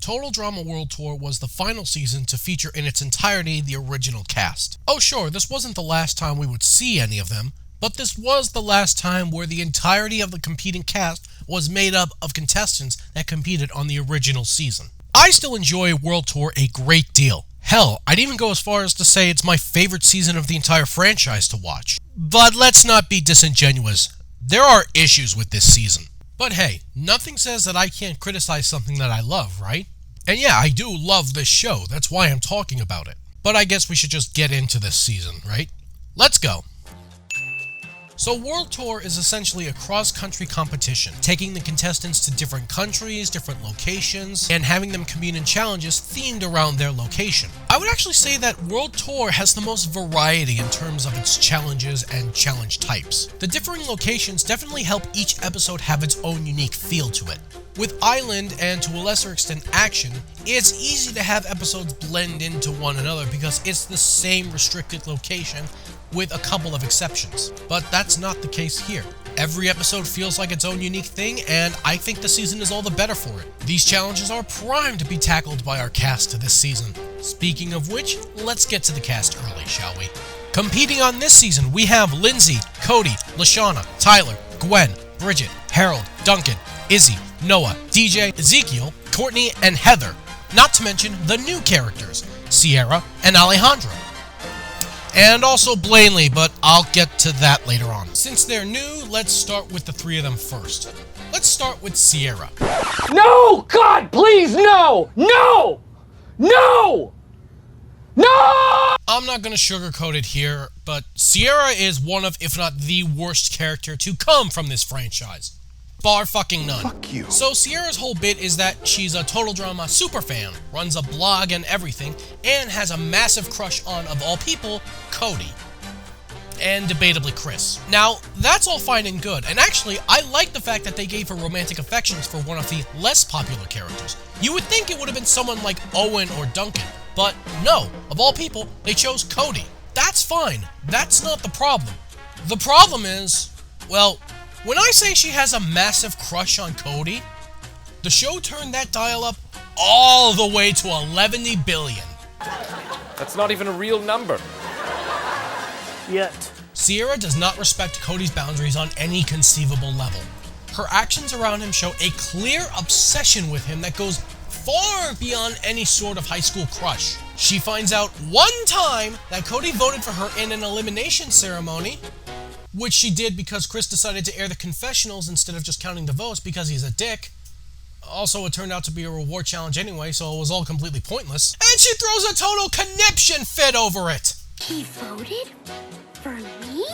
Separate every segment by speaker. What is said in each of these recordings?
Speaker 1: Total Drama World Tour was the final season to feature in its entirety the original cast. Oh sure, this wasn't the last time we would see any of them, but this was the last time where the entirety of the competing cast was made up of contestants that competed on the original season. I still enjoy World Tour a great deal. Hell, I'd even go as far as to say it's my favorite season of the entire franchise to watch. But let's not be disingenuous. There are issues with this season. But hey, nothing says that I can't criticize something that I love, right? And yeah, I do love this show, that's why I'm talking about it. But I guess we should just get into this season, right? Let's go! So World Tour is essentially a cross-country competition, taking the contestants to different countries, different locations, and having them compete in challenges themed around their location. I would actually say that World Tour has the most variety in terms of its challenges and challenge types. The differing locations definitely help each episode have its own unique feel to it. With Island, and to a lesser extent Action, it's easy to have episodes blend into one another because it's the same restricted location with a couple of exceptions. But that's not the case here. Every episode feels like its own unique thing, and I think the season is all the better for it. These challenges are primed to be tackled by our cast this season. Speaking of which, let's get to the cast early, shall we? Competing on this season, we have Lindsay, Cody, Lashana, Tyler, Gwen, Bridget, Harold, Duncan, Izzy, Noah, DJ, Ezekiel, Courtney, and Heather. Not to mention the new characters, Sierra and Alejandro. And also Blanley, but I'll get to that later on. Since they're new, let's start with the three of them first. Let's start with Sierra.
Speaker 2: No! God, please, no! No! No! No!
Speaker 1: I'm not gonna sugarcoat it here, but Sierra is one of, if not the worst character to come from this franchise. Bar fucking none.
Speaker 3: Fuck you.
Speaker 1: So Sierra's whole bit is that she's a Total Drama superfan, runs a blog and everything, and has a massive crush on, of all people, Cody. And debatably Chris. Now, that's all fine and good, and actually, I like the fact that they gave her romantic affections for one of the less popular characters. You would think it would have been someone like Owen or Duncan, but no, of all people, they chose Cody. That's fine. That's not the problem. The problem is, well, when I say she has a massive crush on Cody, the show turned that dial up all the way to 11 billion.
Speaker 2: That's not even a real number.
Speaker 4: Yet.
Speaker 1: Sierra does not respect Cody's boundaries on any conceivable level. Her actions around him show a clear obsession with him that goes far beyond any sort of high school crush. She finds out one time that Cody voted for her in an elimination ceremony, which she did because Chris decided to air the confessionals instead of just counting the votes because he's a dick. Also, it turned out to be a reward challenge anyway, so it was all completely pointless. And she throws a total conniption fit over it!
Speaker 5: He voted for me?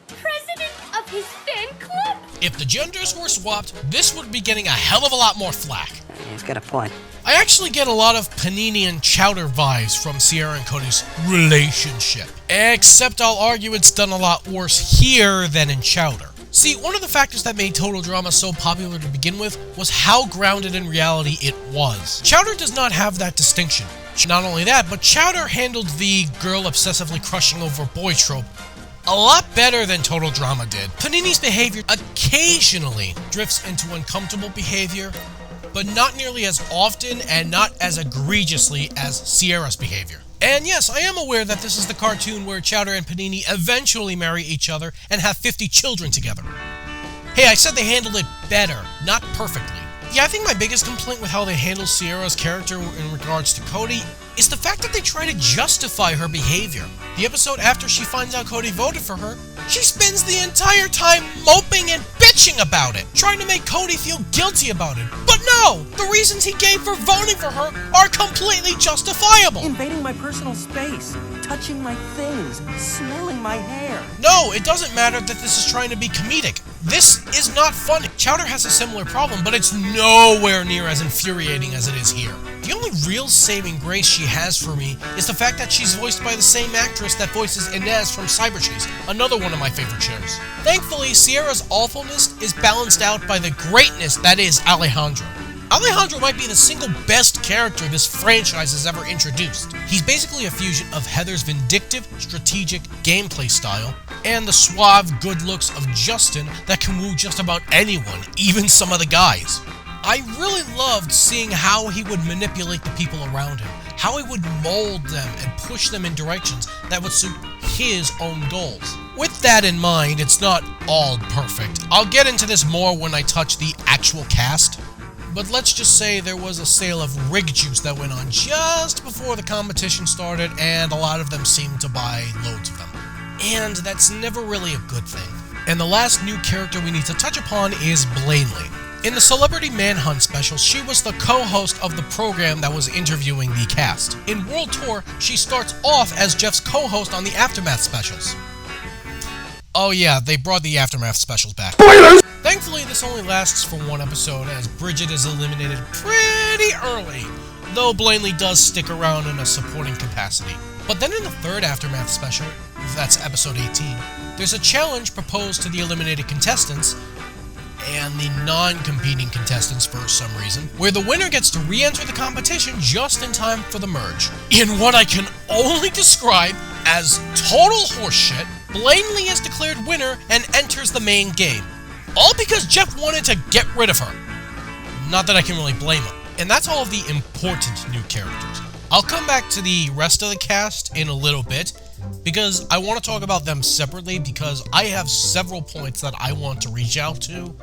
Speaker 5: President of his fan club?
Speaker 1: If the genders were swapped, this would be getting a hell of a lot more flack.
Speaker 4: He's got a point.
Speaker 1: I actually get a lot of Panini and Chowder vibes from Sierra and Cody's relationship. Except I'll argue it's done a lot worse here than in Chowder. See, one of the factors that made Total Drama so popular to begin with was how grounded in reality it was. Chowder does not have that distinction. Not only that, but Chowder handled the girl obsessively crushing over boy trope a lot better than Total Drama did. Panini's behavior occasionally drifts into uncomfortable behavior, but not nearly as often and not as egregiously as Sierra's behavior. And yes, I am aware that this is the cartoon where Chowder and Panini eventually marry each other and have 50 children together. Hey, I said they handled it better, not perfectly. Yeah, I think my biggest complaint with how they handle Sierra's character in regards to Cody is the fact that they try to justify her behavior. The episode after she finds out Cody voted for her, she spends the entire time moping and bitching about it, trying to make Cody feel guilty about it. But no! The reasons he gave for voting for her are completely justifiable!
Speaker 4: Invading my personal space, touching my things, smelling my hair.
Speaker 1: No, it doesn't matter that this is trying to be comedic. This is not funny. Chowder has a similar problem, but it's nowhere near as infuriating as it is here. The only real saving grace she has for me is the fact that she's voiced by the same actress that voices Inez from Cyberchase, another one of my favorite shows. Thankfully, Sierra's awfulness is balanced out by the greatness that is Alejandro. Alejandro might be the single best character this franchise has ever introduced. He's basically a fusion of Heather's vindictive, strategic gameplay style and the suave good looks of Justin that can woo just about anyone, even some of the guys. I really loved seeing how he would manipulate the people around him, how he would mold them and push them in directions that would suit his own goals. With that in mind, it's not all perfect. I'll get into this more when I touch the actual cast, but let's just say there was a sale of rig juice that went on just before the competition started, and a lot of them seemed to buy loads of them. And that's never really a good thing. And the last new character we need to touch upon is Blanley. In the Celebrity Manhunt special, she was the co-host of the program that was interviewing the cast. In World Tour, she starts off as Jeff's co-host on the Aftermath specials. Oh yeah, they brought the Aftermath specials back. Spoilers! Thankfully, this only lasts for one episode, as Bridget is eliminated pretty early, though Blanley does stick around in a supporting capacity. But then in the third Aftermath special, that's episode 18, there's a challenge proposed to the eliminated contestants, and the non-competing contestants for some reason, where the winner gets to re-enter the competition just in time for the merge. In what I can only describe as total horseshit, Blanley is declared winner and enters the main game. All because Jeff wanted to get rid of her. Not that I can really blame him. And that's all of the important new characters. I'll come back to the rest of the cast in a little bit, because I want to talk about them separately, because I have several points that I want to reach out to,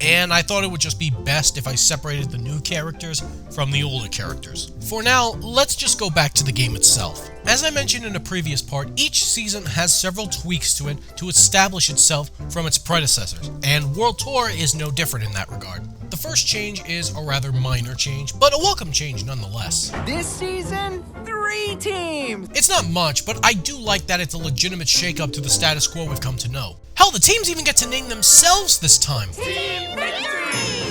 Speaker 1: and I thought it would just be best if I separated the new characters from the older characters. For now, let's just go back to the game itself. As I mentioned in a previous part, each season has several tweaks to it to establish itself from its predecessors, and World Tour is no different in that regard. The first change is a rather minor change, but a welcome change nonetheless.
Speaker 4: This season, 3 teams!
Speaker 1: It's not much, but I do like that it's a legitimate shakeup to the status quo we've come to know. Hell, the teams even get to name themselves this time.
Speaker 5: Team Victory!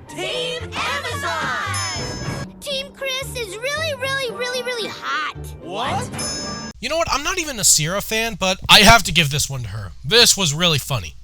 Speaker 5: Team Amazon! Team Chris is really hot.
Speaker 4: What?
Speaker 1: You know what, I'm not even a Sierra fan, but I have to give this one to her. This was really funny.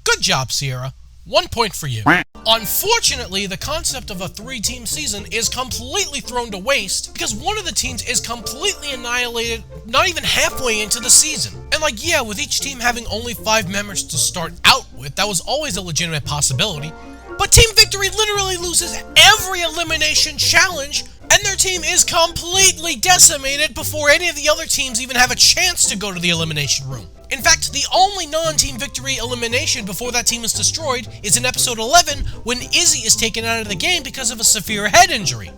Speaker 1: Good job, Sierra. 1 point for you. Unfortunately, the concept of a 3-team season is completely thrown to waste because one of the teams is completely annihilated not even halfway into the season. And like, yeah, with each team having only 5 members to start out with, that was always a legitimate possibility. But Team Victory literally loses every elimination challenge, and their team is completely decimated before any of the other teams even have a chance to go to the elimination room. In fact, the only non-Team Victory elimination before that team is destroyed is in episode 11 when Izzy is taken out of the game because of a severe head injury.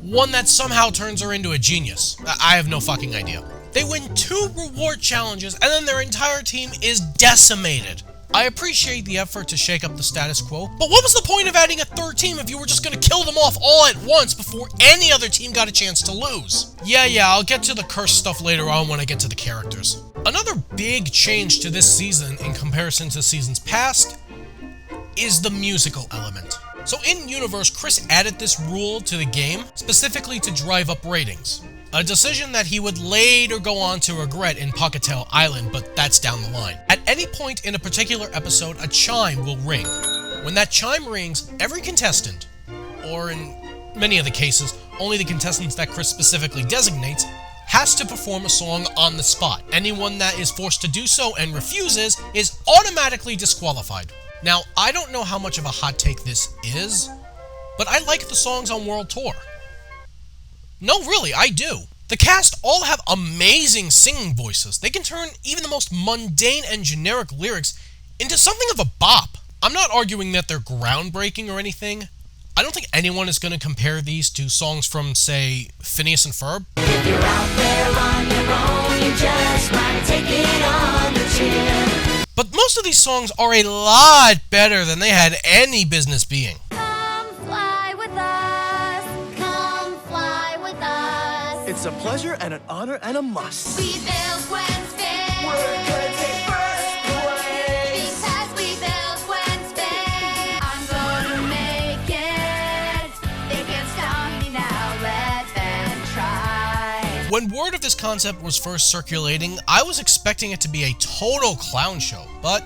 Speaker 1: One that somehow turns her into a genius. I have no fucking idea. They win 2 reward challenges and then their entire team is decimated. I appreciate the effort to shake up the status quo, but what was the point of adding a 3rd team if you were just going to kill them off all at once before any other team got a chance to lose? Yeah, I'll get to the curse stuff later on when I get to the characters. Another big change to this season in comparison to seasons past is the musical element. So in Universe, Chris added this rule to the game specifically to drive up ratings. A decision that he would later go on to regret in Pockettail Island, but that's down the line. At any point in a particular episode, a chime will ring. When that chime rings, every contestant, or in many of the cases, only the contestants that Chris specifically designates, has to perform a song on the spot. Anyone that is forced to do so and refuses is automatically disqualified. Now, I don't know how much of a hot take this is, but I like the songs on World Tour. No, really, I do. The cast all have amazing singing voices. They can turn even the most mundane and generic lyrics into something of a bop. I'm not arguing that they're groundbreaking or anything. I don't think anyone is going to compare these to songs from, say, Phineas and Ferb.
Speaker 3: If you're out there on your own, you just might take it on the chin.
Speaker 1: But most of these songs are a lot better than they had any business being.
Speaker 5: Come fly with us. Come fly with us.
Speaker 4: It's a pleasure and an honor and a must.
Speaker 5: We built Wednesday.
Speaker 3: We're gonna take first place.
Speaker 5: Because we built Wednesday. I'm gonna make it. They can't stop me now. Let them try.
Speaker 1: When word of this concept was first circulating, I was expecting it to be a total clown show, but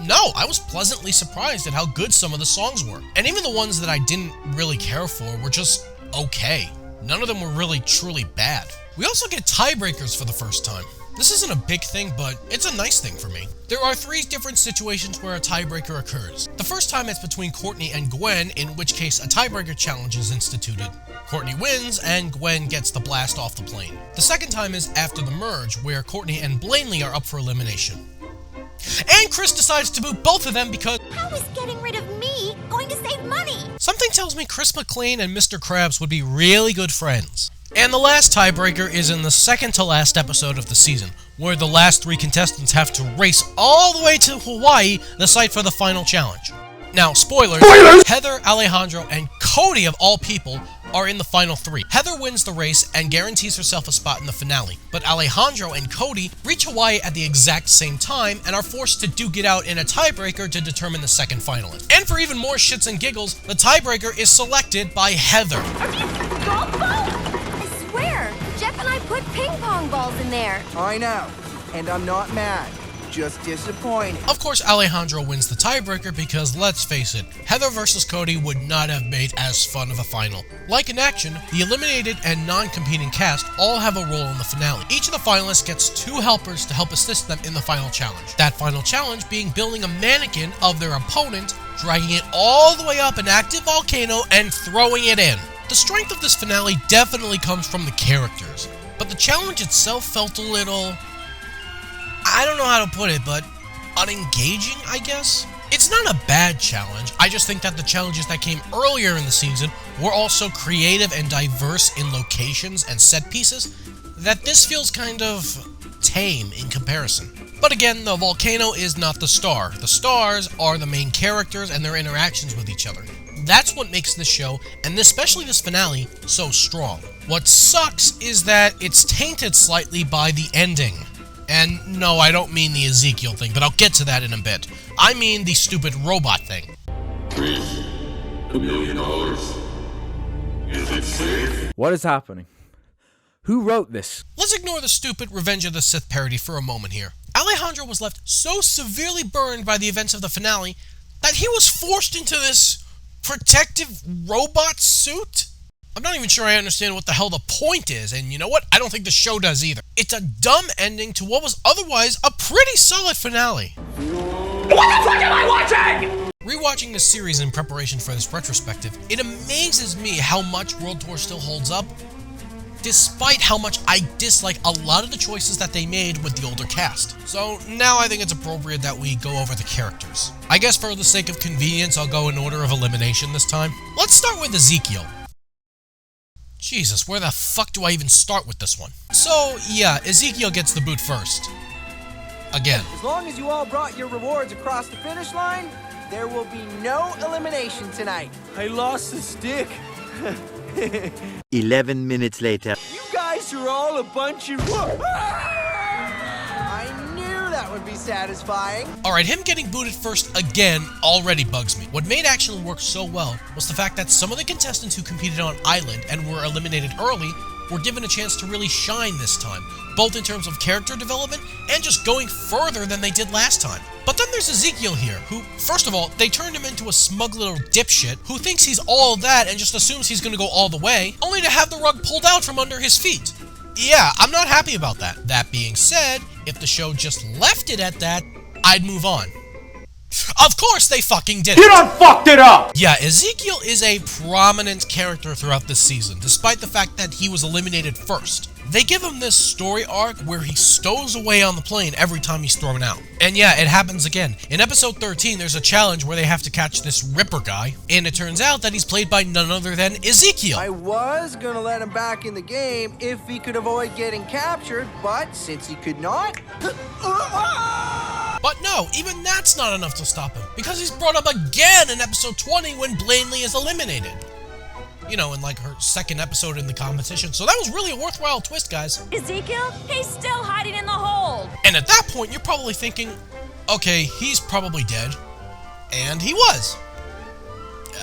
Speaker 1: no, I was pleasantly surprised at how good some of the songs were. And even the ones that I didn't really care for were just okay. None of them were really truly bad. We also get tiebreakers for the first time. This isn't a big thing, but it's a nice thing for me. There are 3 different situations where a tiebreaker occurs. The first time it's between Courtney and Gwen, in which case a tiebreaker challenge is instituted. Courtney wins, and Gwen gets the blast off the plane. The second time is after the merge, where Courtney and Blanley are up for elimination. And Chris decides to boot both of them because
Speaker 5: How is getting rid of me going to save money?
Speaker 1: something tells me Chris McLean and Mr. Krabs would be really good friends. And the last tiebreaker is in the second to last episode of the season, where the last 3 contestants have to race all the way to Hawaii, the site for the final challenge. Now, spoilers! Heather, Alejandro, and Cody, of all people, are in the final 3. Heather wins the race and guarantees herself a spot in the finale, but Alejandro and Cody reach Hawaii at the exact same time and are forced to duke it out in a tiebreaker to determine the second finalist. And for even more shits and giggles, the tiebreaker is selected by Heather.
Speaker 5: Golf ball? I swear, Jeff and I put ping pong balls in there.
Speaker 4: I know, and I'm not mad. Just disappointed.
Speaker 1: Of course, Alejandro wins the tiebreaker because, let's face it, Heather versus Cody would not have made as fun of a final. Like in action, the eliminated and non-competing cast all have a role in the finale. Each of the finalists gets 2 helpers to help assist them in the final challenge. That final challenge being building a mannequin of their opponent, dragging it all the way up an active volcano, and throwing it in. The strength of this finale definitely comes from the characters, but the challenge itself felt a little... I don't know how to put it, but unengaging, I guess? It's not a bad challenge, I just think that the challenges that came earlier in the season were also creative and diverse in locations and set pieces, that this feels kind of tame in comparison. But again, the volcano is not the star. The stars are the main characters and their interactions with each other. That's what makes this show, and especially this finale, so strong. What sucks is that it's tainted slightly by the ending. And no, I don't mean the Ezekiel thing, but I'll get to that in a bit. I mean the stupid robot thing.
Speaker 6: Riff, $1 million. Is it safe?
Speaker 7: What is happening? Who wrote this?
Speaker 1: Let's ignore the stupid Revenge of the Sith parody for a moment here. Alejandro was left so severely burned by the events of the finale that he was forced into this protective robot suit? I'm not even sure I understand what the hell the point is, and you know what? I don't think the show does either. It's a dumb ending to what was otherwise a pretty solid finale.
Speaker 2: What the fuck am I watching?
Speaker 1: Rewatching this series in preparation for this retrospective, it amazes me how much World Tour still holds up, despite how much I dislike a lot of the choices that they made with the older cast. So now I think it's appropriate that we go over the characters. I guess for the sake of convenience, I'll go in order of elimination this time. Let's start with Ezekiel. Jesus, where the fuck do I even start with this one? So, yeah, Ezekiel gets the boot first. Again.
Speaker 4: As long as you all brought your rewards across the finish line, there will be no elimination tonight. I lost the stick.
Speaker 8: 11 minutes later.
Speaker 4: You guys are all a bunch of... I knew that would be satisfying.
Speaker 1: Alright, him getting booted first again already bugs me. What made actually work so well was the fact that some of the contestants who competed on Island and were eliminated early were given a chance to really shine this time, both in terms of character development and just going further than they did last time. But then there's Ezekiel here, who, first of all, they turned him into a smug little dipshit who thinks he's all that and just assumes he's gonna go all the way, only to have the rug pulled out from under his feet. Yeah, I'm not happy about that. That being said, if the show just left it at that, I'd move on. Of course they fucking did it!
Speaker 2: You done fucked it up!
Speaker 1: Yeah, Ezekiel is a prominent character throughout this season, despite the fact that he was eliminated first. They give him this story arc where he stows away on the plane every time he's thrown out. And yeah, it happens again. In episode 13, there's a challenge where they have to catch this Ripper guy, and it turns out that he's played by none other than Ezekiel.
Speaker 4: I was gonna let him back in the game if he could avoid getting captured, but since he could not...
Speaker 1: But no, even that's not enough to stop him, because he's brought up again in episode 20 when Blanley is eliminated. You know, in like her second episode in the competition, so that was really a worthwhile twist, guys.
Speaker 5: Ezekiel, he's still hiding in the hole.
Speaker 1: And at that point, you're probably thinking, okay, he's probably dead. And he was.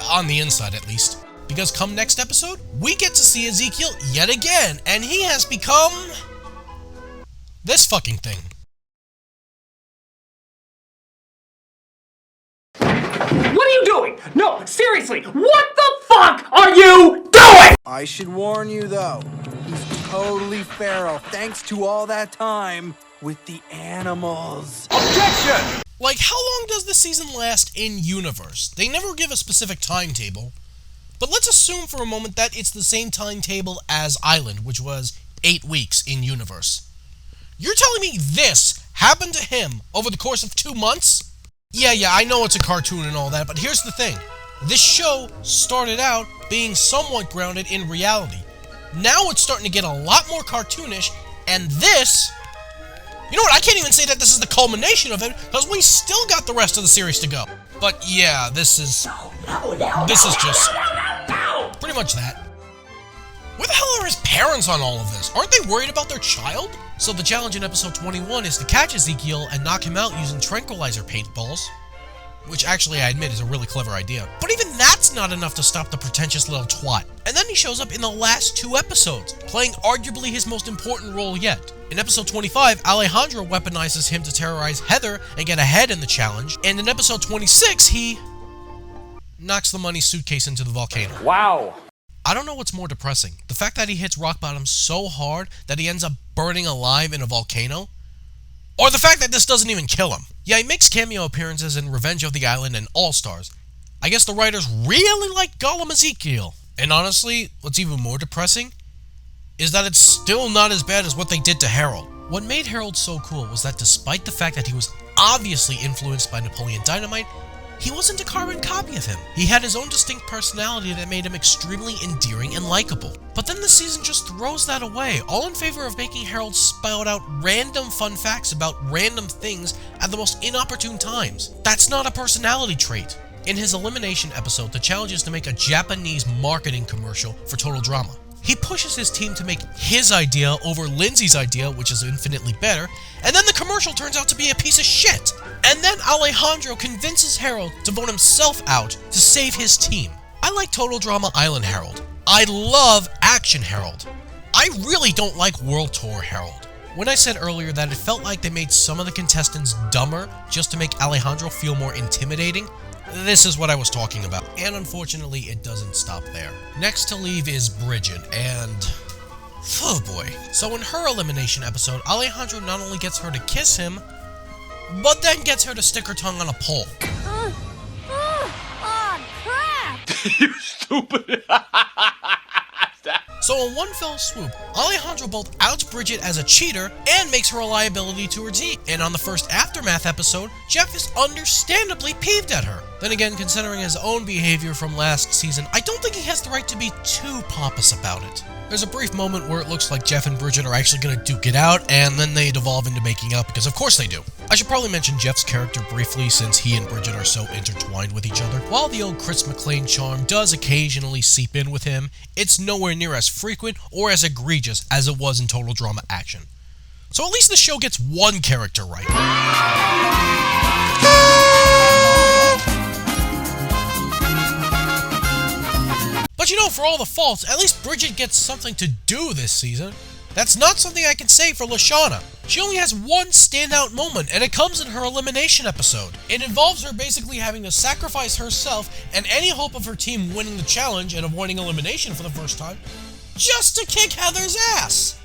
Speaker 1: On the inside, at least. Because come next episode, we get to see Ezekiel yet again, and he has become... this fucking thing.
Speaker 2: What are you doing? No, seriously, what the fuck are you doing?
Speaker 4: I should warn you, though. He's totally feral thanks to all that time with the animals.
Speaker 2: Objection!
Speaker 1: Like, how long does this season last in universe? They never give a specific timetable, but let's assume for a moment that it's the same timetable as Island, which was 8 weeks in universe. You're telling me this happened to him over the course of 2 months? Yeah, I know it's a cartoon and all that, but here's the thing. This show started out being somewhat grounded in reality. Now it's starting to get a lot more cartoonish, and this... You know what, I can't even say that this is the culmination of it, because we still got the rest of the series to go. But yeah, this is just pretty much that. Where the hell are his parents on all of this? Aren't they worried about their child? So the challenge in episode 21 is to catch Ezekiel and knock him out using tranquilizer paintballs. Which actually, I admit, is a really clever idea. But even that's not enough to stop the pretentious little twat. And then he shows up in the last 2 episodes, playing arguably his most important role yet. In episode 25, Alejandro weaponizes him to terrorize Heather and get ahead in the challenge. And in episode 26, he knocks the money suitcase into the volcano.
Speaker 2: Wow.
Speaker 1: I don't know what's more depressing. The fact that he hits rock bottom so hard that he ends up burning alive in a volcano? Or the fact that this doesn't even kill him. Yeah, he makes cameo appearances in Revenge of the Island and All-Stars. I guess the writers really like Gollum Ezekiel. And honestly, what's even more depressing is that it's still not as bad as what they did to Harold. What made Harold so cool was that despite the fact that he was obviously influenced by Napoleon Dynamite, he wasn't a carbon copy of him. He had his own distinct personality that made him extremely endearing and likable. But then the season just throws that away, all in favor of making Harold spout out random fun facts about random things at the most inopportune times. That's not a personality trait. In his elimination episode, the challenge is to make a Japanese marketing commercial for Total Drama. He pushes his team to make his idea over Lindsay's idea, which is infinitely better, and then the commercial turns out to be a piece of shit. And then Alejandro convinces Harold to vote himself out to save his team. I like Total Drama Island Harold. I love Action Harold. I really don't like World Tour Harold. When I said earlier that it felt like they made some of the contestants dumber just to make Alejandro feel more intimidating, this is what I was talking about, and unfortunately it doesn't stop there. Next to leave is Bridget, and... oh boy. So in her elimination episode, Alejandro not only gets her to kiss him, but then gets her to stick her tongue on a pole.
Speaker 5: Oh, crap!
Speaker 2: You stupid.
Speaker 1: So in one fell swoop, Alejandro both outs Bridget as a cheater and makes her a liability to her team. And on the first Aftermath episode, Jeff is understandably peeved at her. Then again, considering his own behavior from last season, I don't think he has the right to be too pompous about it. There's a brief moment where it looks like Jeff and Bridget are actually going to duke it out, and then they devolve into making up, because of course they do. I should probably mention Jeff's character briefly, since he and Bridget are so intertwined with each other. While the old Chris McClane charm does occasionally seep in with him, it's nowhere near as frequent or as egregious as it was in Total Drama Action. So at least the show gets one character right. But you know, for all the faults, at least Bridget gets something to do this season. That's not something I can say for Lashana. She only has one standout moment, and it comes in her elimination episode. It involves her basically having to sacrifice herself and any hope of her team winning the challenge and avoiding elimination for the first time, just to kick Heather's ass.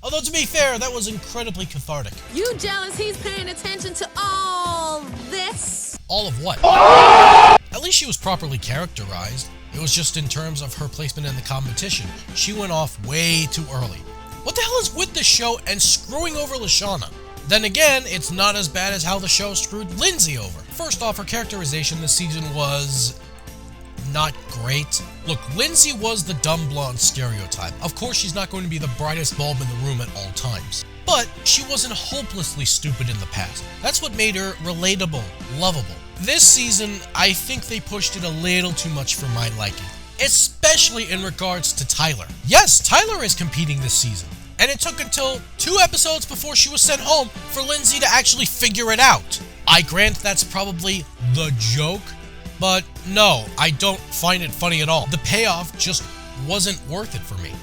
Speaker 1: Although to be fair, that was incredibly cathartic.
Speaker 8: You jealous he's paying attention to all this?
Speaker 1: All of what? At least she was properly characterized. It was just in terms of her placement in the competition. She went off way too early. What the hell is with this show and screwing over Lashana? Then again, it's not as bad as how the show screwed Lindsay over. First off, her characterization this season was... not great. Look, Lindsay was the dumb blonde stereotype. Of course, she's not going to be the brightest bulb in the room at all times. But she wasn't hopelessly stupid in the past. That's what made her relatable, lovable. This season, I think they pushed it a little too much for my liking. Especially in regards to Tyler. Yes, Tyler is competing this season. And it took until 2 episodes before she was sent home for Lindsay to actually figure it out. I grant that's probably the joke, but no, I don't find it funny at all. The payoff just wasn't worth it for me.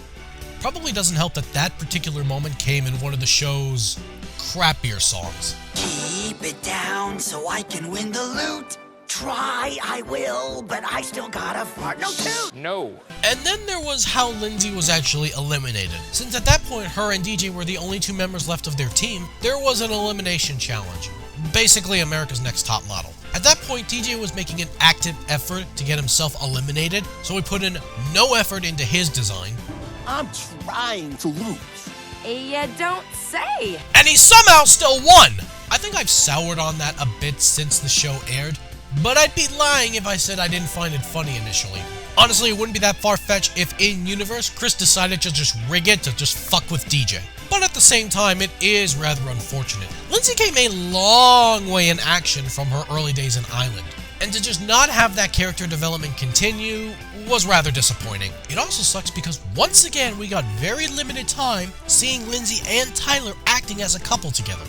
Speaker 1: Probably doesn't help that that particular moment came in one of the show's crappier songs.
Speaker 3: Keep it down so I can win the loot. try, I will, but I still got a fart. No, two.
Speaker 2: No.
Speaker 1: And then there was how Lindsay was actually eliminated. Since at that point, her and DJ were the only two members left of their team, there was an elimination challenge. Basically, America's Next Top Model. At that point, DJ was making an active effort to get himself eliminated, so he put in no effort into his design.
Speaker 3: I'm trying to lose.
Speaker 5: You don't say.
Speaker 1: And he somehow still won! I think I've soured on that a bit since the show aired, but I'd be lying if I said I didn't find it funny initially. Honestly, it wouldn't be that far-fetched if in-universe, Chris decided to just rig it to just fuck with DJ. But at the same time, it is rather unfortunate. Lindsay came a long way in action from her early days in Island, and to just not have that character development continue was rather disappointing. It also sucks because once again we got very limited time seeing Lindsay and Tyler acting as a couple together.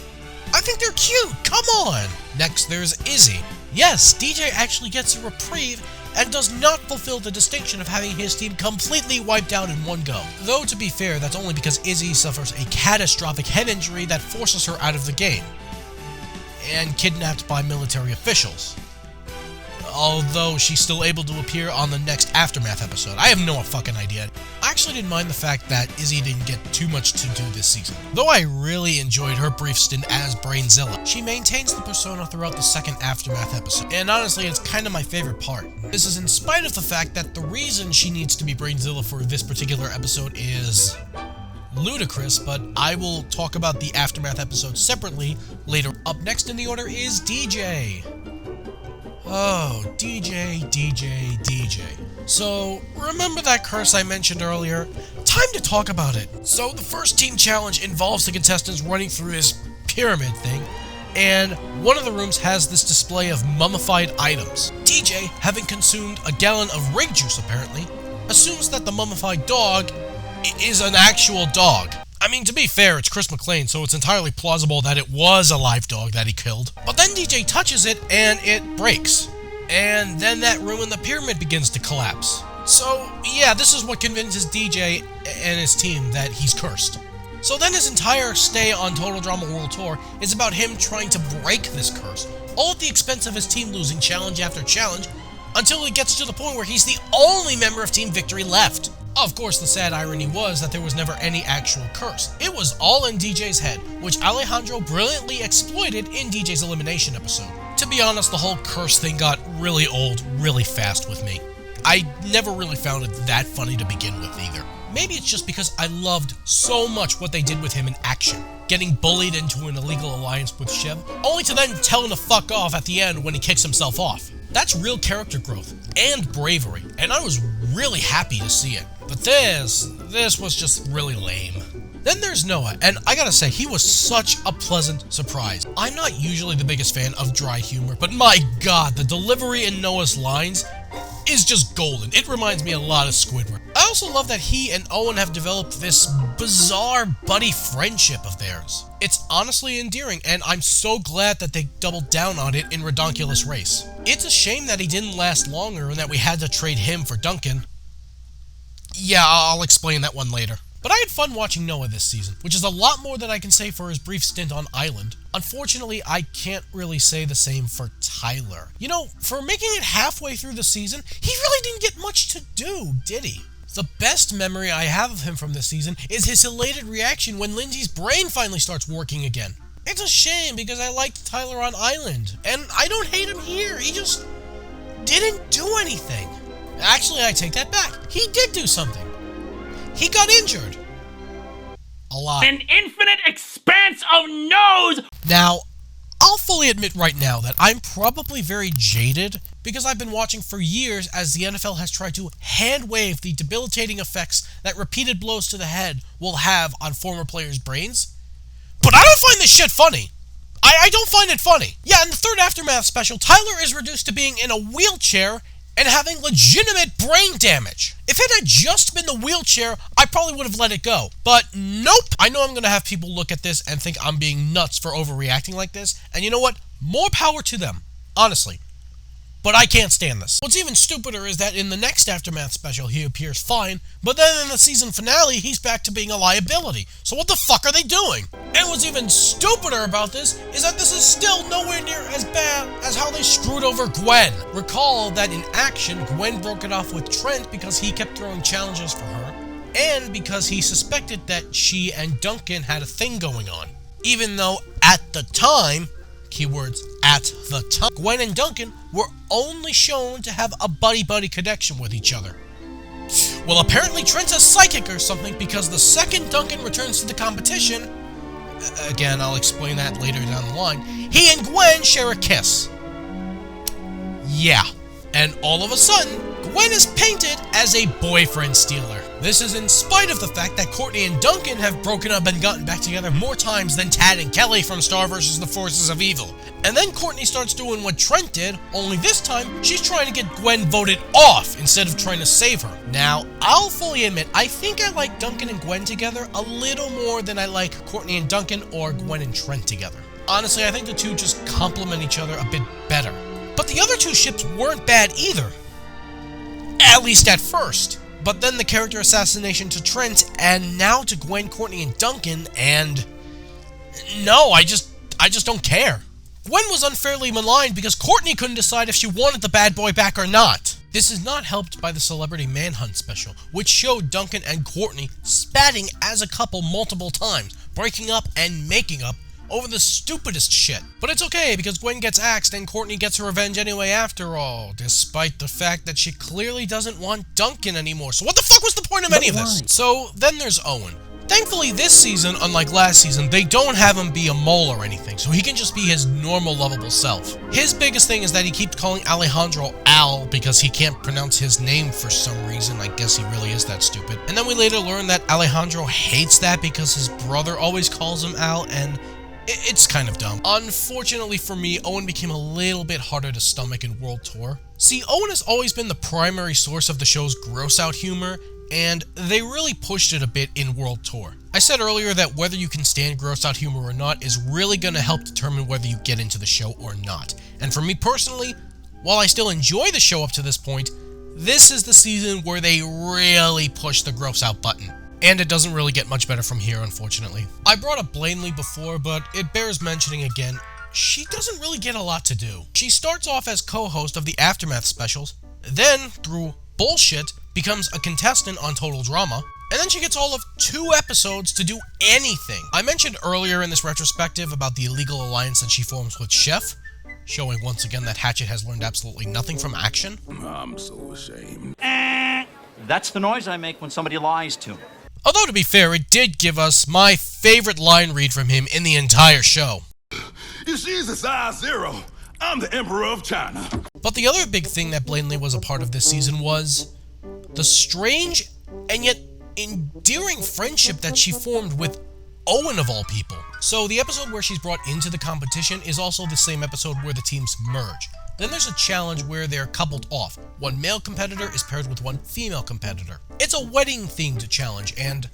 Speaker 1: I think they're cute, come on! Next there's Izzy. Yes, DJ actually gets a reprieve and does not fulfill the distinction of having his team completely wiped out in one go. Though to be fair, that's only because Izzy suffers a catastrophic head injury that forces her out of the game, and kidnapped by military officials. Although she's still able to appear on the next Aftermath episode. I have no fucking idea. I actually didn't mind the fact that Izzy didn't get too much to do this season. Though I really enjoyed her brief stint as Brainzilla, she maintains the persona throughout the second Aftermath episode, and honestly it's kind of my favorite part. This is in spite of the fact that the reason she needs to be Brainzilla for this particular episode is ludicrous, but I will talk about the Aftermath episode separately later. Up next in the order is DJ. Oh, DJ. So, remember that curse I mentioned earlier? Time to talk about it. So, the first team challenge involves the contestants running through this pyramid thing, and one of the rooms has this display of mummified items. DJ, having consumed a gallon of rig juice apparently, assumes that the mummified dog is an actual dog. I mean, to be fair, it's Chris McClane, so it's entirely plausible that it was a live dog that he killed. But then DJ touches it, and it breaks. And then that room in the pyramid begins to collapse. So, yeah, this is what convinces DJ and his team that he's cursed. So then his entire stay on Total Drama World Tour is about him trying to break this curse, all at the expense of his team losing challenge after challenge, until he gets to the point where he's the only member of Team Victory left. Of course, the sad irony was that there was never any actual curse. It was all in DJ's head, which Alejandro brilliantly exploited in DJ's elimination episode. To be honest, the whole curse thing got really old really fast with me. I never really found it that funny to begin with either. Maybe it's just because I loved so much what they did with him in action. Getting bullied into an illegal alliance with Chev, only to then tell him to fuck off at the end when he kicks himself off. That's real character growth and bravery, and I was really happy to see it. But this was just really lame. Then there's Noah, and I gotta say, he was such a pleasant surprise. I'm not usually the biggest fan of dry humor, but my god, the delivery in Noah's lines is just golden. It reminds me a lot of Squidward. I also love that he and Owen have developed this bizarre buddy friendship of theirs. It's honestly endearing, and I'm so glad that they doubled down on it in Redonkulous Race. It's a shame that he didn't last longer and that we had to trade him for Duncan. Yeah, I'll explain that one later. But I had fun watching Noah this season, which is a lot more than I can say for his brief stint on Island. Unfortunately, I can't really say the same for Tyler. You know, for making it halfway through the season, he really didn't get much to do, did he? The best memory I have of him from this season is his elated reaction when Lindsay's brain finally starts working again. It's a shame because I liked Tyler on Island, and I don't hate him here, he just didn't do anything. Actually, I take that back. He did do something. He got injured. A lot.
Speaker 2: An infinite expanse of no's!
Speaker 1: Now, I'll fully admit right now that I'm probably very jaded because I've been watching for years as the NFL has tried to hand-wave the debilitating effects that repeated blows to the head will have on former players' brains. But I don't find this shit funny. I don't find it funny. Yeah, in the third Aftermath special, Tyler is reduced to being in a wheelchair and having legitimate brain damage. If it had just been the wheelchair, I probably would have let it go. But nope! I know I'm going to have people look at this and think I'm being nuts for overreacting like this, and you know what? More power to them. Honestly. but I can't stand this. What's even stupider is that in the next Aftermath special he appears fine, but then in the season finale he's back to being a liability. So what the fuck are they doing? And what's even stupider about this is that this is still nowhere near as bad as how they screwed over Gwen. Recall that in action, Gwen broke it off with Trent because he kept throwing challenges for her, and because he suspected that she and Duncan had a thing going on. Even though at the time, keywords at the time, Gwen and Duncan were only shown to have a buddy-buddy connection with each other. Well, apparently Trent's a psychic or something, because the second Duncan returns to the competition, again, I'll explain that later down the line, he and Gwen share a kiss. Yeah, and all of a sudden, Gwen is painted as a boyfriend stealer. This is in spite of the fact that Courtney and Duncan have broken up and gotten back together more times than Tad and Kelly from Star vs. the Forces of Evil. And then Courtney starts doing what Trent did, only this time she's trying to get Gwen voted off instead of trying to save her. Now, I'll fully admit, I think I like Duncan and Gwen together a little more than I like Courtney and Duncan or Gwen and Trent together. Honestly, I think the two just complement each other a bit better. But the other two ships weren't bad either. At least at first. But then the character assassination to Trent, and now to Gwen, Courtney, and Duncan, and... no, I just don't care. Gwen was unfairly maligned because Courtney couldn't decide if she wanted the bad boy back or not. This is not helped by the Celebrity Manhunt special, which showed Duncan and Courtney spatting as a couple multiple times, breaking up and making up over the stupidest shit. But it's okay, because Gwen gets axed and Courtney gets her revenge anyway after all, despite the fact that she clearly doesn't want Duncan anymore. So what the fuck was the point of any of this? So then there's Owen. Thankfully this season, unlike last season, they don't have him be a mole or anything, so he can just be his normal lovable self. His biggest thing is that he keeps calling Alejandro Al because he can't pronounce his name for some reason. I guess he really is that stupid. And then we later learn that Alejandro hates that because his brother always calls him Al, and it's kind of dumb. Unfortunately for me, Owen became a little bit harder to stomach in World Tour. See, Owen has always been the primary source of the show's gross-out humor, and they really pushed it a bit in World Tour. I said earlier that whether you can stand gross-out humor or not is really going to help determine whether you get into the show or not. And for me personally, while I still enjoy the show up to this point, this is the season where they really push the gross-out button. And it doesn't really get much better from here, unfortunately. I brought up Blanley before, but it bears mentioning again, she doesn't really get a lot to do. She starts off as co-host of the Aftermath specials, then, through bullshit, becomes a contestant on Total Drama, and then she gets all of 2 episodes to do anything. I mentioned earlier in this retrospective about the illegal alliance that she forms with Chef, showing once again that Hatchet has learned absolutely nothing from action.
Speaker 6: I'm so ashamed.
Speaker 9: That's the noise I make when somebody lies to me.
Speaker 1: Although, to be fair, it did give us my favorite line read from him in the entire show.
Speaker 6: If she's a size 0, I'm the Emperor of China.
Speaker 1: But the other big thing that Blanley was a part of this season was the strange and yet endearing friendship that she formed with Owen of all people. So the episode where she's brought into the competition is also the same episode where the teams merge. Then there's a challenge where they're coupled off. One male competitor is paired with one female competitor. It's a wedding-themed challenge, and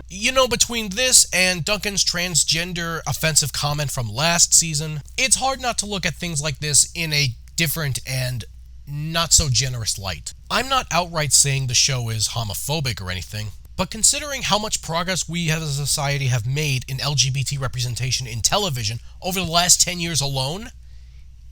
Speaker 1: you know, between this and Duncan's transgender offensive comment from last season, it's hard not to look at things like this in a different and not so generous light. I'm not outright saying the show is homophobic or anything, but considering how much progress we as a society have made in LGBT representation in television over the last 10 years alone,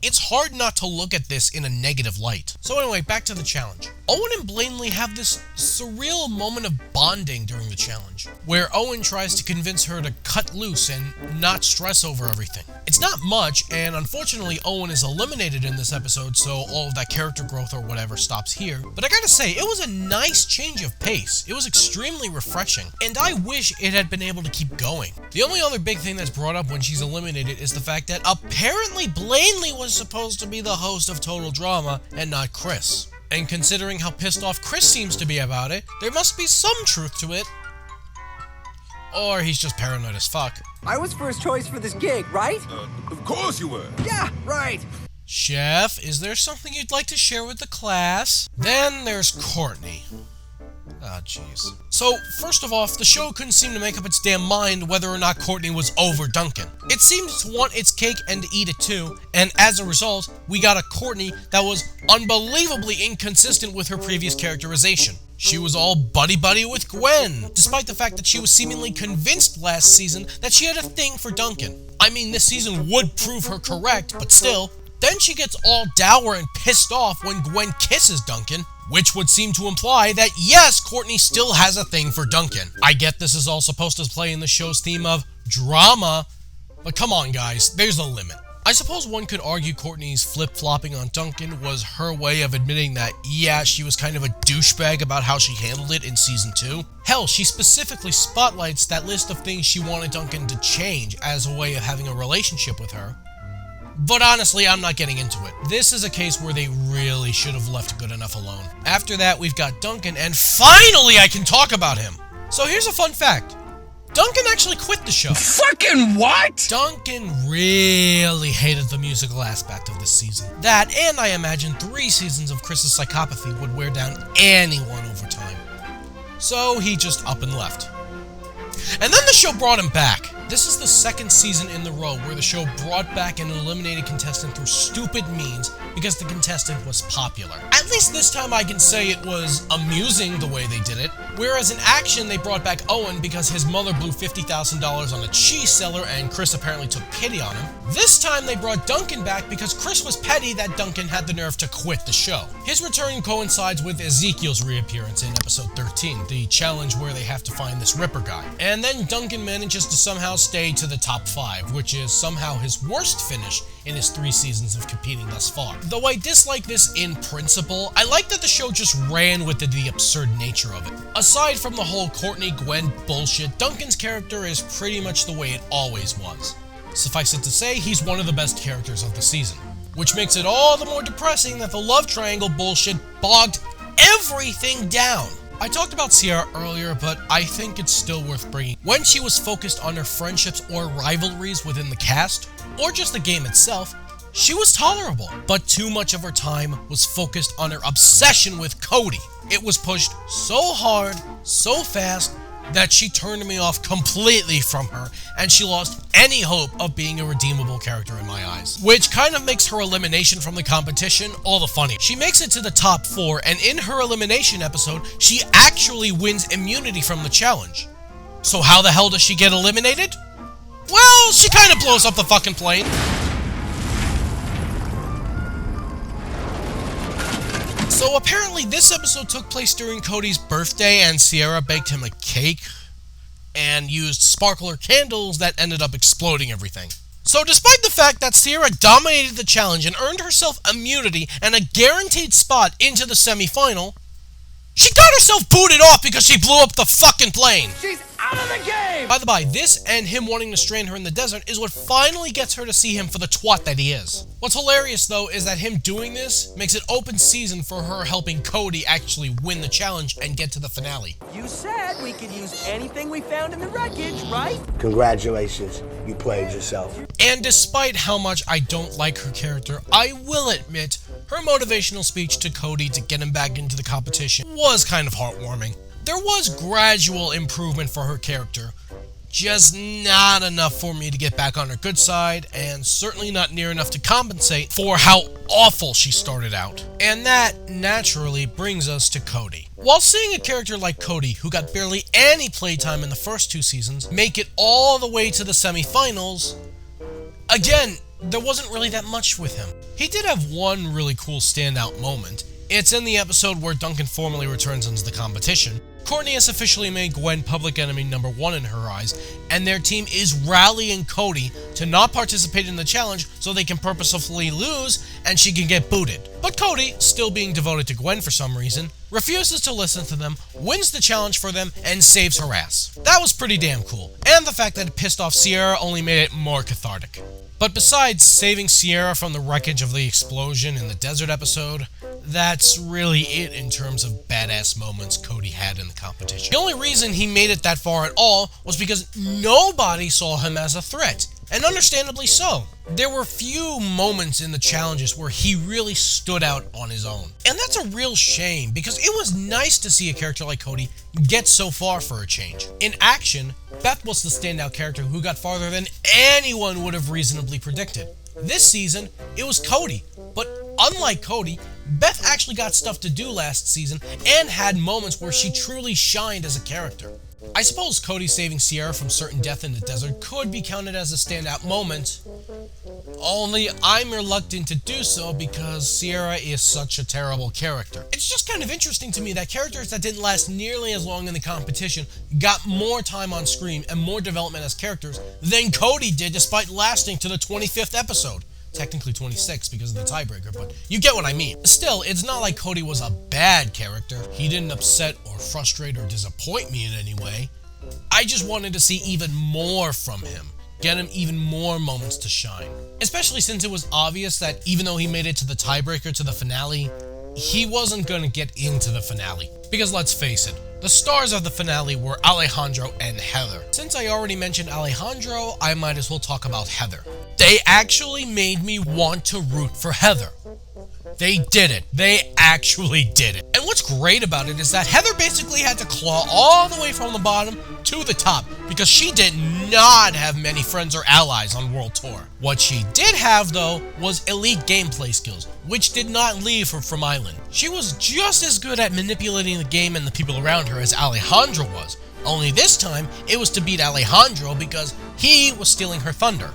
Speaker 1: it's hard not to look at this in a negative light. So anyway, back to the challenge. Owen and Blanley have this surreal moment of bonding during the challenge, where Owen tries to convince her to cut loose and not stress over everything. It's not much, and unfortunately Owen is eliminated in this episode, so all of that character growth or whatever stops here. But I gotta say, it was a nice change of pace. It was extremely refreshing, and I wish it had been able to keep going. The only other big thing that's brought up when she's eliminated is the fact that apparently Blanley was supposed to be the host of Total Drama and not Chris. And considering how pissed off Chris seems to be about it, there must be some truth to it. Or he's just paranoid as fuck.
Speaker 4: I was first choice for this gig, right?
Speaker 6: Of course you were.
Speaker 4: Yeah, right.
Speaker 1: Chef, is there something you'd like to share with the class? Then there's Courtney. Ah, jeez. So, first of all, the show couldn't seem to make up its damn mind whether or not Courtney was over Duncan. It seemed to want its cake and to eat it too, and as a result, we got a Courtney that was unbelievably inconsistent with her previous characterization. She was all buddy-buddy with Gwen, despite the fact that she was seemingly convinced last season that she had a thing for Duncan. I mean, this season would prove her correct, but still. Then she gets all dour and pissed off when Gwen kisses Duncan, which would seem to imply that yes, Courtney still has a thing for Duncan. I get this is all supposed to play in the show's theme of drama, but come on guys, there's a limit. I suppose one could argue Courtney's flip-flopping on Duncan was her way of admitting that, yeah, she was kind of a douchebag about how she handled it in Season 2. Hell, she specifically spotlights that list of things she wanted Duncan to change as a way of having a relationship with her. But honestly, I'm not getting into it. This is a case where they really should have left Good Enough alone. After that, we've got Duncan, and finally I can talk about him! So here's a fun fact. Duncan actually quit the show.
Speaker 10: Fucking what?
Speaker 1: Duncan really hated the musical aspect of this season. That, and I imagine 3 seasons of Chris's psychopathy would wear down anyone over time. So he just up and left. And then the show brought him back. This is the 2nd season in the row where the show brought back an eliminated contestant through stupid means because the contestant was popular. At least this time I can say it was amusing the way they did it. Whereas in action they brought back Owen because his mother blew $50,000 on a cheese seller and Chris apparently took pity on him. This time they brought Duncan back because Chris was petty that Duncan had the nerve to quit the show. His return coincides with Ezekiel's reappearance in episode 13, the challenge where they have to find this Ripper guy. And then Duncan manages to somehow stay to the top 5, which is somehow his worst finish in his 3 seasons of competing thus far. Though I dislike this in principle, I like that the show just ran with the absurd nature of it. Aside from the whole Courtney-Gwen bullshit, Duncan's character is pretty much the way it always was. Suffice it to say, he's one of the best characters of the season, which makes it all the more depressing that the love triangle bullshit bogged everything down. I talked about Sierra earlier, but I think it's still worth bringing. When she was focused on her friendships or rivalries within the cast, or just the game itself, she was tolerable. But too much of her time was focused on her obsession with Cody. It was pushed so hard, so fast, that she turned me off completely from her, and she lost any hope of being a redeemable character in my eyes. Which kind of makes her elimination from the competition all the funnier. She makes it to the top 4, and in her elimination episode, she actually wins immunity from the challenge. So how the hell does she get eliminated? Well, she kind of blows up the fucking plane. So apparently this episode took place during Cody's birthday and Sierra baked him a cake and used sparkler candles that ended up exploding everything. So despite the fact that Sierra dominated the challenge and earned herself immunity and a guaranteed spot into the semi-final, she got herself booted off because she blew up the fucking plane!
Speaker 4: She's out of the game!
Speaker 1: By the by, this and him wanting to strand her in the desert is what finally gets her to see him for the twat that he is. What's hilarious though is that him doing this makes it open season for her helping Cody actually win the challenge and get to the finale.
Speaker 4: You said we could use anything we found in the wreckage, right?
Speaker 10: Congratulations, you played yourself.
Speaker 1: And despite how much I don't like her character, I will admit her motivational speech to Cody to get him back into the competition was kind of heartwarming. There was gradual improvement for her character, just not enough for me to get back on her good side, and certainly not near enough to compensate for how awful she started out. And that naturally brings us to Cody. While seeing a character like Cody, who got barely any playtime in the first 2 seasons, make it all the way to the semi-finals, again, there wasn't really that much with him. He did have one really cool standout moment. It's in the episode where Duncan formally returns into the competition. Courtney has officially made Gwen public enemy number 1 in her eyes, and their team is rallying Cody to not participate in the challenge so they can purposefully lose and she can get booted. But Cody, still being devoted to Gwen for some reason, refuses to listen to them, wins the challenge for them, and saves her ass. That was pretty damn cool, and the fact that it pissed off Sierra only made it more cathartic. But besides saving Sierra from the wreckage of the explosion in the desert episode, that's really it in terms of badass moments Cody had in the competition. The only reason he made it that far at all was because nobody saw him as a threat, and understandably so. There were few moments in the challenges where he really stood out on his own. And that's a real shame, because it was nice to see a character like Cody get so far for a change. In action, Beth was the standout character who got farther than anyone would have reasonably predicted. This season, it was Cody, but unlike Cody, Beth actually got stuff to do last season and had moments where she truly shined as a character. I suppose Cody saving Sierra from certain death in the desert could be counted as a standout moment, only I'm reluctant to do so because Sierra is such a terrible character. It's just kind of interesting to me that characters that didn't last nearly as long in the competition got more time on screen and more development as characters than Cody did despite lasting to the 25th episode. Technically 26 because of the tiebreaker, but you get what I mean. Still, it's not like Cody was a bad character. He didn't upset or frustrate or disappoint me in any way. I just wanted to see even more from him. Get him even more moments to shine. Especially since it was obvious that even though he made it to the tiebreaker to the finale, he wasn't going to get into the finale. Because let's face it, the stars of the finale were Alejandro and Heather. Since I already mentioned Alejandro, I might as well talk about Heather. They actually made me want to root for Heather. They did it. They actually did it. And what's great about it is that Heather basically had to claw all the way from the bottom to the top because she did not have many friends or allies on World Tour. What she did have, though, was elite gameplay skills, which did not leave her from Island. She was just as good at manipulating the game and the people around her as Alejandro was, only this time it was to beat Alejandro because he was stealing her thunder.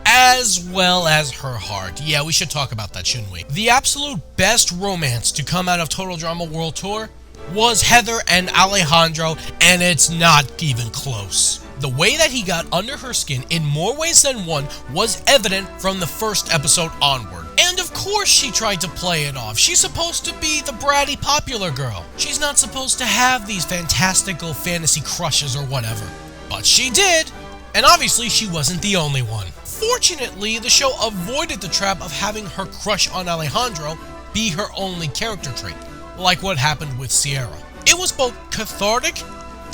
Speaker 1: As well as her heart. Yeah, we should talk about that, shouldn't we? The absolute best romance to come out of Total Drama World Tour was Heather and Alejandro, and it's not even close. The way that he got under her skin in more ways than one was evident from the first episode onward. And of course she tried to play it off. She's supposed to be the bratty popular girl. She's not supposed to have these fantastical fantasy crushes or whatever. But she did, and obviously she wasn't the only one. Fortunately, the show avoided the trap of having her crush on Alejandro be her only character trait, like what happened with Sierra. It was both cathartic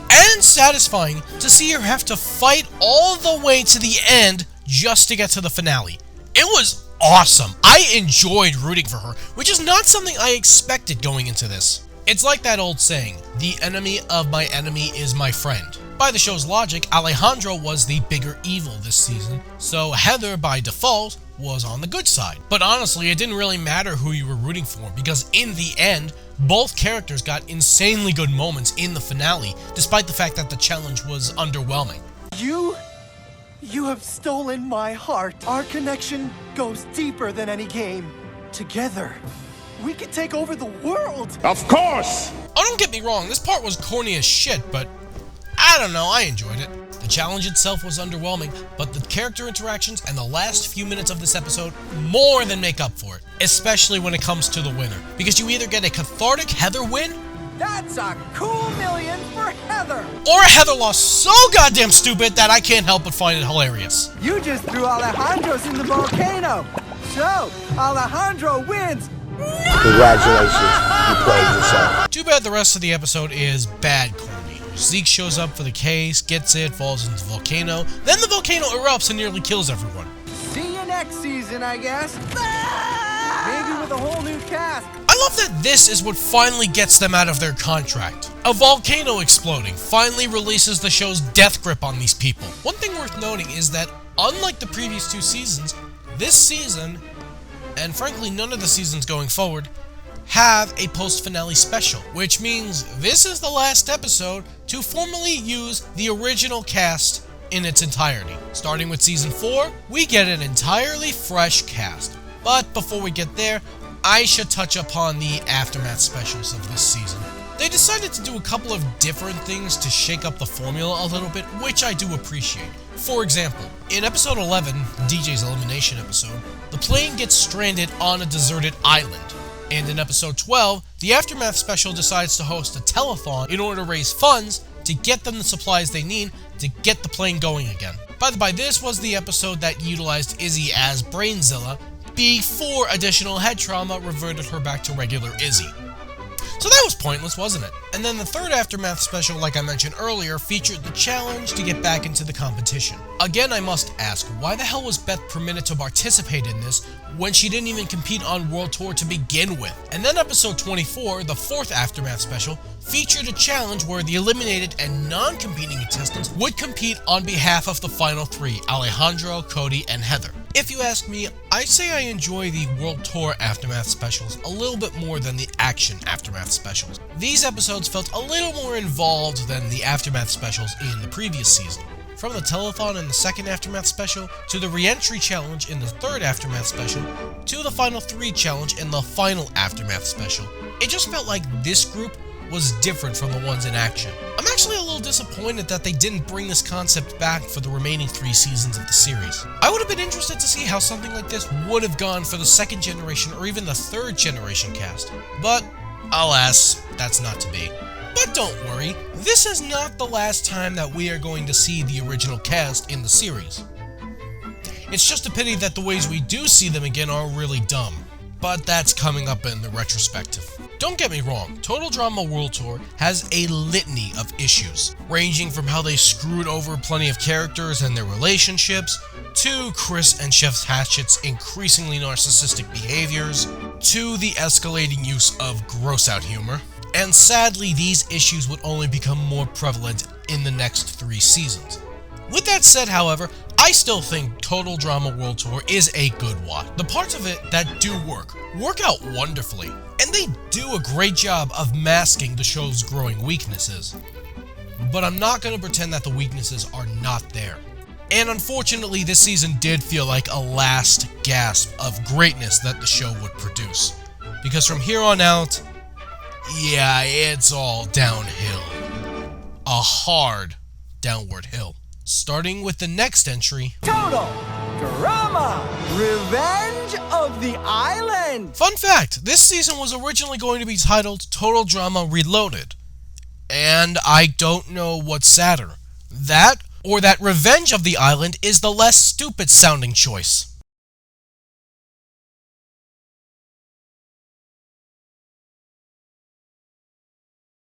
Speaker 1: and satisfying to see her have to fight all the way to the end just to get to the finale. It was awesome. I enjoyed rooting for her, which is not something I expected going into this. It's like that old saying, the enemy of my enemy is my friend. By the show's logic, Alejandro was the bigger evil this season, so Heather, by default, was on the good side. But honestly, it didn't really matter who you were rooting for, because in the end, both characters got insanely good moments in the finale, despite the fact that the challenge was underwhelming.
Speaker 4: You have stolen my heart. Our connection goes deeper than any game. Together, we can take over the world.
Speaker 6: Of course!
Speaker 1: Oh, don't get me wrong, this part was corny as shit, but I don't know, I enjoyed it. The challenge itself was underwhelming, but the character interactions and the last few minutes of this episode more than make up for it, especially when it comes to the winner. Because you either get a cathartic Heather win,
Speaker 4: That's a cool million for Heather.
Speaker 1: or a Heather loss so goddamn stupid that I can't help but find it hilarious.
Speaker 4: You just threw Alejandro's in the volcano. So, Alejandro wins.
Speaker 10: Congratulations, you played yourself.
Speaker 1: Too bad the rest of the episode is bad corny. Zeke shows up for the case, gets it, falls into the volcano, then the volcano erupts and nearly kills everyone.
Speaker 4: See you next season, I guess. Maybe with a whole new cast.
Speaker 1: I love that this is what finally gets them out of their contract. A volcano exploding finally releases the show's death grip on these people. One thing worth noting is that, unlike the previous two seasons, this season, and frankly none of the seasons going forward, have a post-finale special, which means this is the last episode to formally use the original cast in its entirety. Starting with Season 4, we get an entirely fresh cast. But before we get there, I should touch upon the aftermath specials of this season. They decided to do a couple of different things to shake up the formula a little bit, which I do appreciate. For example, in episode 11, DJ's elimination episode, the plane gets stranded on a deserted island. And in episode 12, the Aftermath special decides to host a telethon in order to raise funds to get them the supplies they need to get the plane going again. By the by, this was the episode that utilized Izzy as Brainzilla before additional head trauma reverted her back to regular Izzy. So that was pointless, wasn't it? And then the third Aftermath special, like I mentioned earlier, featured the challenge to get back into the competition. Again, I must ask, why the hell was Beth permitted to participate in this when she didn't even compete on World Tour to begin with? And then episode 24, the fourth Aftermath special, featured a challenge where the eliminated and non-competing contestants would compete on behalf of the final three, Alejandro, Cody, and Heather. If you ask me, I say I enjoy the World Tour Aftermath specials a little bit more than the Action Aftermath specials. These episodes felt a little more involved than the Aftermath specials in the previous season. From the telethon in the second Aftermath special, to the re-entry challenge in the third Aftermath special, to the final three challenge in the final Aftermath special, it just felt like this group was different from the ones in Action. I'm actually a little disappointed that they didn't bring this concept back for the remaining 3 seasons of the series. I would have been interested to see how something like this would have gone for the second generation or even the third generation cast, but alas, that's not to be. But don't worry, this is not the last time that we are going to see the original cast in the series. It's just a pity that the ways we do see them again are really dumb, but that's coming up in the retrospective. Don't get me wrong, Total Drama World Tour has a litany of issues, ranging from how they screwed over plenty of characters and their relationships, to Chris and Chef Hatchett's increasingly narcissistic behaviors, to the escalating use of gross-out humor. And sadly, these issues would only become more prevalent in the next 3 seasons. With that said, however, I still think Total Drama World Tour is a good watch. The parts of it that do work out wonderfully, and they do a great job of masking the show's growing weaknesses. But I'm not going to pretend that the weaknesses are not there. And unfortunately, this season did feel like a last gasp of greatness that the show would produce. Because from here on out, yeah, it's all downhill. A hard downward hill. Starting with the next entry,
Speaker 11: Total Drama Revenge of the Island.
Speaker 1: Fun fact, this season was originally going to be titled Total Drama Reloaded. And I don't know what's sadder, that or that Revenge of the Island is the less stupid sounding choice.